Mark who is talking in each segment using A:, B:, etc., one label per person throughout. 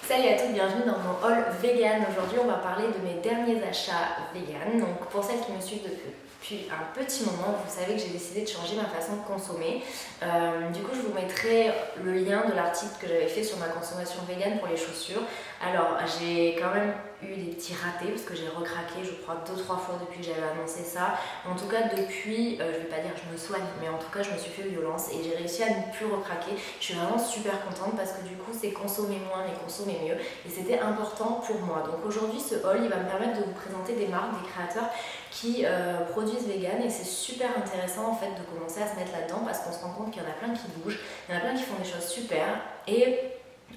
A: Salut à tous, bienvenue dans mon haul vegan. Aujourd'hui on va parler de mes derniers achats vegan. Donc pour celles qui me suivent depuis un petit moment, vous savez que j'ai décidé de changer ma façon de consommer. Du coup je vous mettrai le lien de l'article que j'avais fait sur ma consommation vegan pour les chaussures. Alors j'ai quand même eu des petits ratés parce que j'ai recraqué je crois 2-3 fois depuis que j'avais annoncé ça. En tout cas depuis, je vais pas dire que je me soigne, mais en tout cas je me suis fait violence et j'ai réussi à ne plus recraquer. Je suis vraiment super contente parce que du coup c'est consommer moins mais consommer mieux et c'était important pour moi. Donc aujourd'hui ce haul il va me permettre de vous présenter des marques, des créateurs qui produisent vegan et c'est super intéressant en fait de commencer à se mettre là-dedans parce qu'on se rend compte qu'il y en a plein qui bougent, il y en a plein qui font des choses super et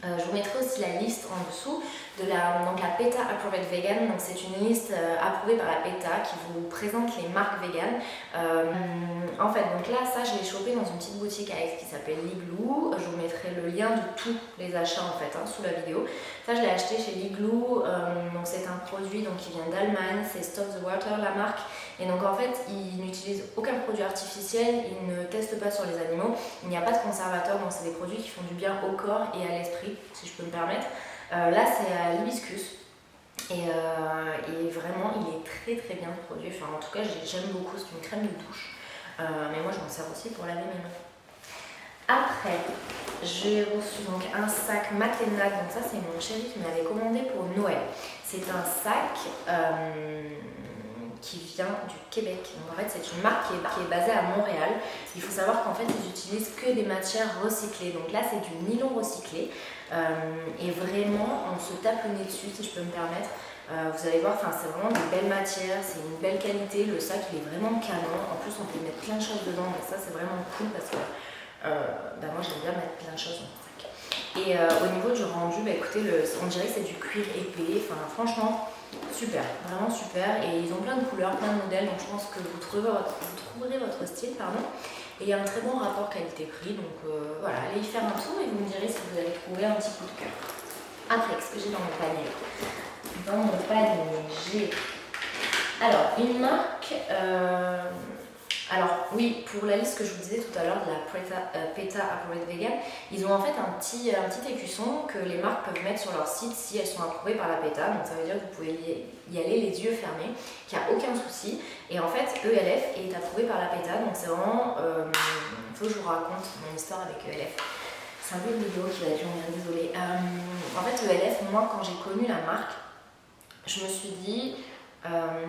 A: je vous mettrai aussi la liste en dessous de la PETA Approved Vegan. Donc c'est une liste approuvée par la PETA qui vous présente les marques vegan. En fait, donc là, ça je l'ai chopé dans une petite boutique à Aix qui s'appelle Liglou. Je vous mettrai le lien de tous les achats en fait sous la vidéo. Ça je l'ai acheté chez Liglou. Donc c'est un produit donc, qui vient d'Allemagne, c'est Stop the Water la marque. Et donc en fait, ils n'utilisent aucun produit artificiel, ils ne testent pas sur les animaux, il n'y a pas de conservateur, donc c'est des produits qui font du bien au corps et à l'esprit, si je peux me permettre. Là c'est à l'hibiscus et vraiment il est très très bien ce produit, enfin en tout cas j'aime beaucoup, c'est une crème de douche, mais moi je m'en sers aussi pour laver mes mains. Après, j'ai reçu donc un sac Matenat, donc ça c'est mon chéri qui m'avait commandé pour Noël. C'est un sac qui vient du Québec. Donc en fait c'est une marque qui est basée à Montréal. Il faut savoir qu'en fait ils utilisent que des matières recyclées. Donc là c'est du nylon recyclé et vraiment on se tape le nez dessus si je peux me permettre. Vous allez voir, c'est vraiment de belles matières, c'est une belle qualité, le sac il est vraiment canon. En plus on peut mettre plein de choses dedans, donc ça c'est vraiment cool parce que moi j'aime bien mettre plein de choses dans mon sac. Et au niveau du rendu, écoutez, on dirait que c'est du cuir épais, franchement super, vraiment super. Et ils ont plein de couleurs, plein de modèles, donc je pense que vous trouverez votre style, pardon. Et il y a un très bon rapport qualité-prix, donc voilà, allez y faire un tour et vous me direz si vous allez trouver un petit coup de cœur. Après, qu'est-ce que j'ai dans mon panier? Dans mon panier, j'ai alors une marque. Alors oui, pour la liste que je vous disais tout à l'heure de la PETA Approved Vegan, ils ont en fait un petit écusson que les marques peuvent mettre sur leur site si elles sont approuvées par la PETA. Donc ça veut dire que vous pouvez y aller les yeux fermés, qu'il n'y a aucun souci. Et en fait, ELF est approuvé par la PETA, donc c'est vraiment... Il faut que je vous raconte mon histoire avec ELF. C'est un peu une vidéo qui va être longue, désolée. En fait, ELF, moi quand j'ai connu la marque, je me suis dit...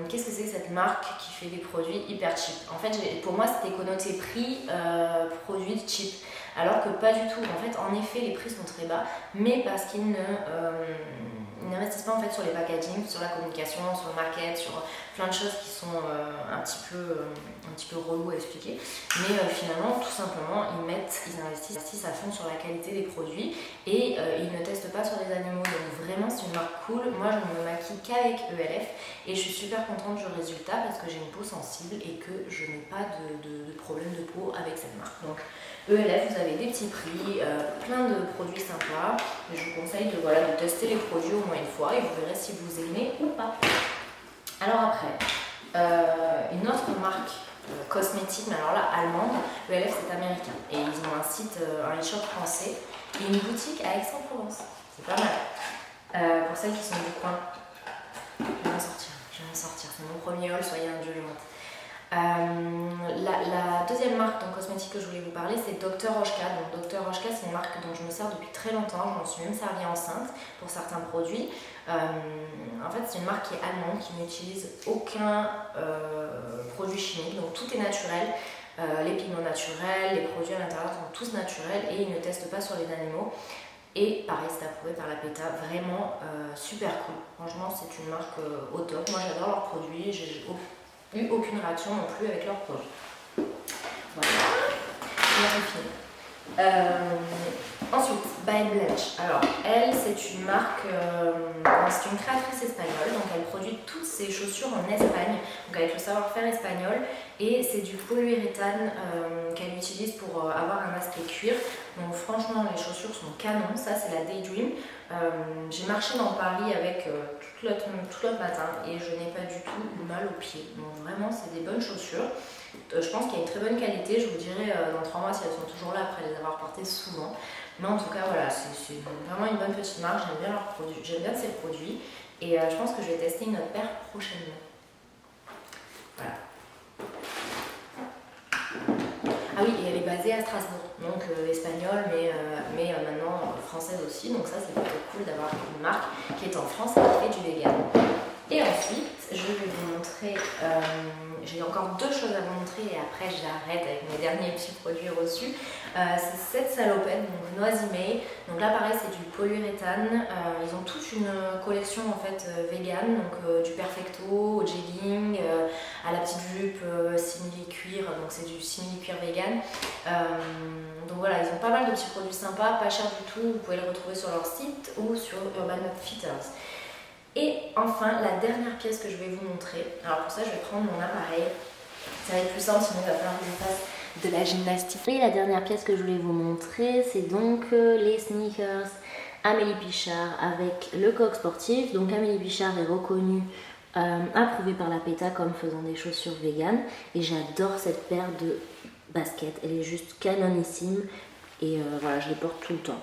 A: qu'est-ce que c'est que cette marque qui fait des produits hyper cheap? En fait, pour moi, c'était connoté prix, produit cheap. Alors que pas du tout. En fait, en effet, les prix sont très bas, mais parce qu'ils n'investissent pas en fait sur les packaging, sur la communication, sur le market, sur plein de choses qui sont un petit peu relou à expliquer. Mais finalement, tout simplement, ils investissent à fond sur la qualité des produits et ils ne testent pas sur les animaux. Donc vraiment, c'est une marque cool. Moi, je ne me maquille qu'avec ELF et je suis super contente du résultat parce que j'ai une peau sensible et que je n'ai pas de problème de peau avec cette marque. Donc ELF, vous avez des petits prix, plein de produits sympas. Et je vous conseille de tester les produits au moins une fois et vous verrez si vous aimez ou pas. Alors après, une autre marque cosmétique, mais alors là allemande, ELF c'est américain. Et ils ont un site, un e-shop français et une boutique à Aix-en-Provence. C'est pas mal. Pour celles qui sont du coin, je vais m'en sortir. C'est mon premier haul, soyez indulgentes. La deuxième marque cosmétique que je voulais vous parler, c'est Dr Rochka. Donc Dr Rochka, c'est une marque dont je me sers depuis très longtemps. Je m'en suis même servie enceinte pour certains produits. En fait, c'est une marque qui est allemande, qui n'utilise aucun produit chimique. Donc tout est naturel. Les pigments naturels, les produits à l'intérieur sont tous naturels et ils ne testent pas sur les animaux. Et pareil, c'est approuvé par la PETA, vraiment super cool. Franchement, c'est une marque au top. Moi, j'adore leurs produits. J'ai eu aucune réaction non plus avec leurs produits. Voilà, ensuite, By Blanche. Alors, elle, c'est une marque, c'est une créatrice espagnole, donc elle produit toutes ses chaussures en Espagne, donc avec le savoir-faire espagnol, et c'est du polyuréthane qu'elle utilise pour avoir un aspect cuir. Donc franchement les chaussures sont canon, ça c'est la Daydream. J'ai marché dans Paris avec tout l'autre matin et je n'ai pas du tout eu mal aux pieds. Donc vraiment c'est des bonnes chaussures. Je pense qu'il y a une très bonne qualité, je vous dirai dans 3 mois si elles sont toujours là après les avoir portées souvent. Mais en tout cas voilà, c'est vraiment une bonne petite marque, j'aime bien leurs produits, j'aime bien ces produits et je pense que je vais tester une autre paire prochainement. Voilà. Ah oui, et elle est basée à Strasbourg, donc espagnole mais maintenant française aussi, donc ça c'est plutôt cool d'avoir une marque qui est en France et qui fait du vegan. Et ensuite, je vais vous montrer, j'ai encore 2 choses à vous montrer et après j'arrête avec mes derniers petits produits reçus. C'est cette salopette, donc Noisy-May. Donc là pareil c'est du polyuréthane. Ils ont toute une collection en fait vegan, donc du perfecto au jegging, à la petite jupe simili-cuir, donc c'est du simili-cuir vegan. Donc voilà, ils ont pas mal de petits produits sympas, pas chers du tout. Vous pouvez les retrouver sur leur site ou sur Urban Outfitters. Et enfin, la dernière pièce que je vais vous montrer. Alors pour ça, je vais prendre mon appareil. Ça va être plus simple, sinon il va falloir que je fasse de la gymnastique. Et la dernière pièce que je voulais vous montrer, c'est donc les sneakers Amélie Pichard avec le coq sportif. Donc Amélie Pichard est reconnue, approuvée par la PETA comme faisant des chaussures véganes. Et j'adore cette paire de baskets. Elle est juste canonissime. Et voilà, je les porte tout le temps.